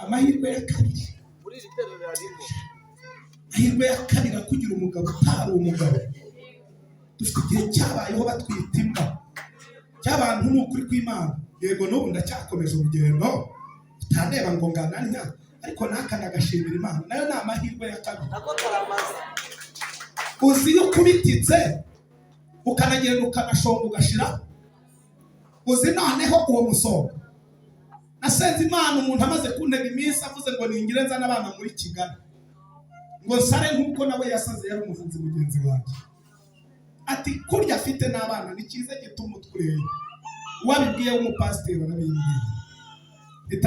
amahirwe ya kabiri muri iri terero harimo amahirwe ya kabiri kugira umugabo utari umugabo. Dufite igihe cyabayeho batwita imbwa cy'abantu n'ukuri kw'Imana. Yego n'ubu ndacyakomeje urugendo utaneba ngo ngananya, ariko nakanagashimira Imana, nayo ni amahirwe ya kabiri. nako karamaze. Uzi iyo kubititse ukanagenda ukanashonga ugashira. Uzi noneho uwo musonga nasenze Imana umuntu amaze kuntega iminsi avuze ngo ningire nzana abana muri Kigali ngo nsare nk'uko nawe yasaze yari umuhanzi mugenzi wanjye. Ati kurya afite n'abana ni cyiza gituma utwureye. Wabibwiye umupasiteri arabimbwiye.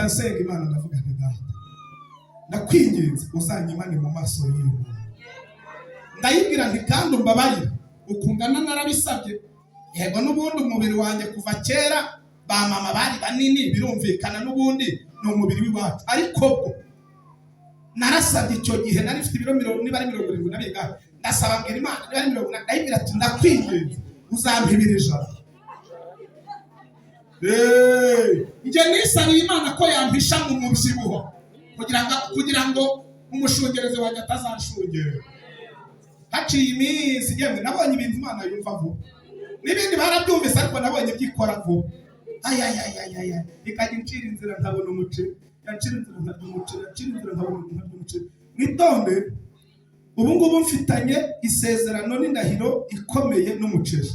Nsenga Imana ndavuga nti data ndakwinginze uzanyimane mu maso y'umuntu. Ndayibwira nti kandi umbabarire ukungana narabisabye. Yego n'ubundi umubiri wanjye kuva kera ba mama bari banini birumvikana n'ubundi ni umubiri w'iwacu, ariko narasabye icyo gihe nari mfite ibiro 70 nabiga ndasaba mbwira Imana niba ari 70 ndayibwira ati ndakwinginze uzampibira ijana. Njye nisabiye Imana ko yampisha mu mubyibuho kugira ngo umushungereze wanjye atazanshungera. Haciye iminsi yemwe nabonye ibintu Imana yumva vuba, n'ibindi barabyumvise ariko nabonye byikora vuba. Ikajya incira inzira ntabona umuceri, yancira inzira ntabona umuceri, yancira inzira ntabona umuceri. Mwitonde, ubu ngubu mfitanye isezerano n'indahiro ikomeye n'umuceri.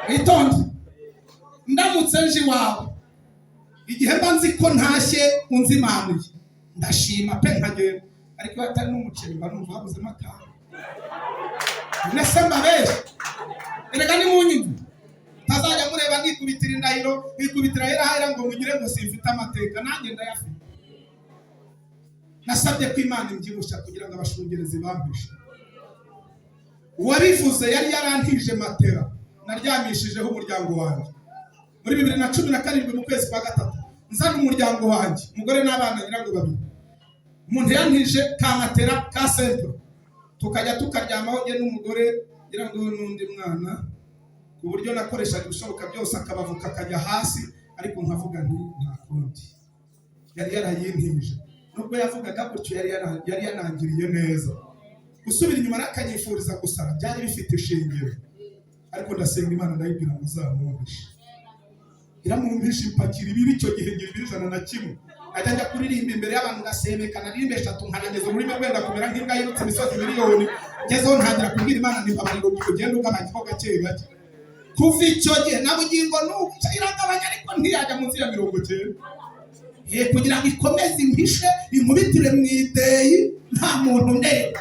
Mwitonde, ndamutse nje iwawe igihe mba nzi ko ntashye unzimanuye ndashima pe nkagenda, ariko iyo atari n'umuceri mba numva habuzemo akantu. Nese mbabeshe erega ni mu nyungu tazajya mureba nikubitira indahiro nikubitira hera ngo mugire ngo simfite amateka, nanjye ndayafite. Nasabye ko Imana imbyibushya kugira ngo abashungerezi bampishe. Uwabivuze yari yarantije matera naryamishijeho umuryango wanjye muri 2017 mu kwezi kwa gatatu. Nzana umuryango wanjye umugore n'abana nyirango babiri. Umuntu yantije ka matera ka centro tukajya tukaryamaho ye n'umugore nyirango n'undi mwana, ku buryo nakoreshaga ibishoboka byose akabavuka akajya hasi, ariko nkavuga nti nta kundi. Yari yarayintije nubwo yavugaga gutyo yari yanangiriye neza. Gusubira inyuma nakanyifuriza gusara byari bifite ishingiro, ariko ndasenga Imana ndayibwira ngo uzamwumvishe. Iramwumvishe impakira ibibi icyo gihe ngira 101. Ajya kuririmba imbere y'abantu ngasemeka naririmbe 3 nkanageza muri wenda kumera nk'imbwa yirutse imisozi miliyoni. Ngezeho ntangira kubwira Imana nti babariro kugenda ugabanyaho gake gake. Kuva icyo gihe nabugingo n'ubu iragabanya ariko ntiyajya munsi ya 90. Kugira ngo ikomeze impishe imubitire mu ideyi nta muntu ndeba.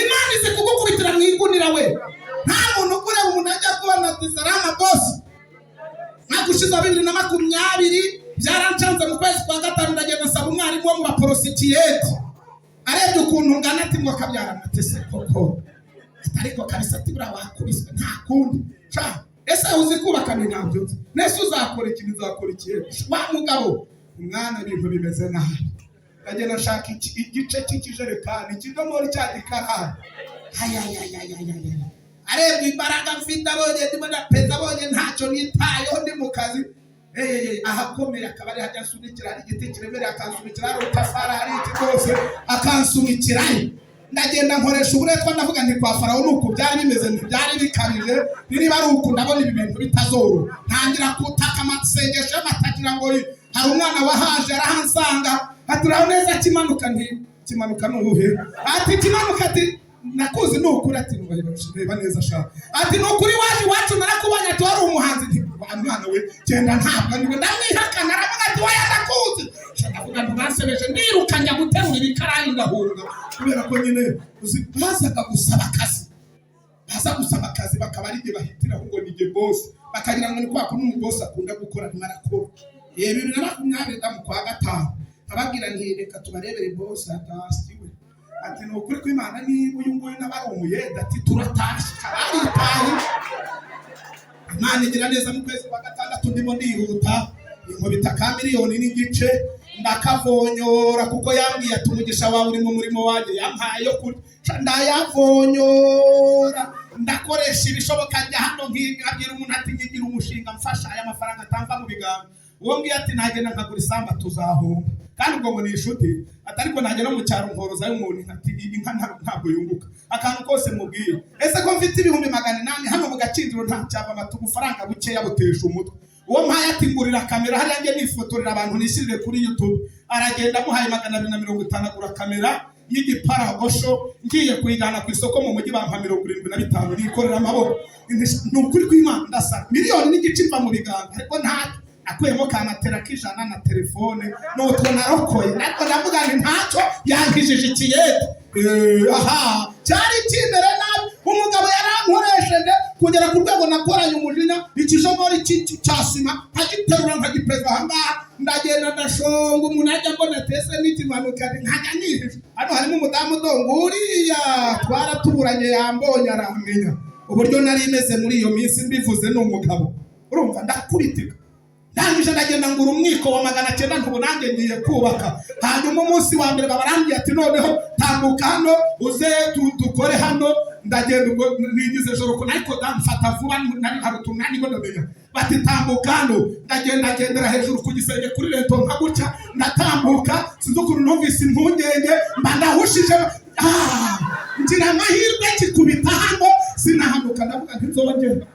Imana ize kugukubitira mu igunira we, nta muntu kureba umuntu ajya kubona Salama boss. Nagushiza 2020 byarancanze mu kwezi kwa gatanu ndagenda nsaba umwarimu wo mu baporositiyeti arebye ukuntu ngana ati ngo kabyara matese koko ariko kabisa ati bura wakubiswe nta kundi cha ese uzi kubaka n'intabyo nese uzakora ikintu uzakora ikihe wa mugabo umwana ibintu bimeze nabi ndagenda nshaka igice cy'ikijerekani kidomori cya dikarani arebye imbaraga mfite abonye ndimo ndapeza abonye ntacyo nitayeho ndi mu kazi. Ahakomeye akabari hajya asunikira ari igiti kiremereye akansunikira ari utafara ari iki rwose akansunikira. Ndagenda nkoresha uburetwa ndavuga nti kwa Farawo nuko byari bimeze ntibyari bikabije, niba ari uko ndabona ibi bintu bitazoro. Ntangira kutaka amasengesho y'amatagira ngo hari umwana wahaje arahansanga aturaho neza kimanuka n'ubuhe ati kimanuka ati nakuzi nukuri ati reba neza shaka ati nukuri waje iwacu narakubonye ati wari umuhanzi nti mwana we genda ntabwo niwe ndamwihakana aravuga ati waya ndakuzi. Ndavuga nti basebeje ndirukanya guterura ibikarayi ndahunga kubera ko nyine uzi bazaga gusaba akazi bakaba ari bahitiraho ngo ni boss bakagira ngo ni kwa kuno boss akunda gukora ntimarakora. 2020 mu kwa gatanu ababwira nti reka tubarebere boss atasiwe ati nukuri ko Imana niba uyu nguyu n'abari umuyeda ati turatashye aritaye. Imana igira neza mu kwezi kwa gatandatu ndimo ndihuta inkubita ka miliyoni n'igice ndakavonyora kuko yambwiye ati umugisha wawe uri mu murimo wanjye yampaye yo kuri ndayavonyora ndakoresha ibishoboka njya hano nkibwira umuntu ati nyigira umushinga mfasha aya mafaranga atamva mu biganza uwo mbwiye ati nagenda nkagura isamba tuzahomba kandi ubwo ngo ni inshuti atariko nagera mu cyaro nkoroza y'umuntu ati inka ntabwo yunguka akantu kose mubwiye ese ko mfite ibihumbi 800 hano mu Gacindiro nta cyava amatu gufaranga bukeya butesha umutwe uwo mpaye ati ngurira kamera hariya nge nifotorera abantu nishyirire kuri YouTube aragenda muhaye 250 agura kamera y'igiparagosho ngiye kuyijyana ku isoko mu mujyi bampa 75 nikorera amaboko n'ukuri kw'Imana ndasa miliyoni n'igice mva mu biganza ariko nta akuyemo kamatera k'ijana na telefone n'utwo narokoye ariko ndavuga nti ntacyo yankijije ikiyete aha cyari kimbere nabi umugabo yarankoresheje kugera ku rwego nakoranye umujinya ikijogori cyasima agiterura nkagipeza ahangaha ndagenda ndashonga umuntu ajya mbona tese n'ikimanuka nkajya nihije hano harimo umudamu dongo uriya twaratuburanye yambonye aramenya uburyo nari imeze muri iyo minsi mbivuze n'umugabo urumva ndakuritika ndangije ndagenda ngura umwiko wa 900 ntubu nanjye ngiye kubaka hanyuma umunsi wa mbere babarambiye ati noneho tambuka hano uze dukore hano ndagenda ubwo nigize joro ko ariko ndamfata vuba nari harutu nani ngo ndamenya bati tambuka hano ndagenda gendera hejuru ku gisenge kuri reto nkagutya ndatambuka sinzukuru numvise impungenge mba ndahushije ngira amahirwe kikubita hano sinahamuka ndavuga ntizongera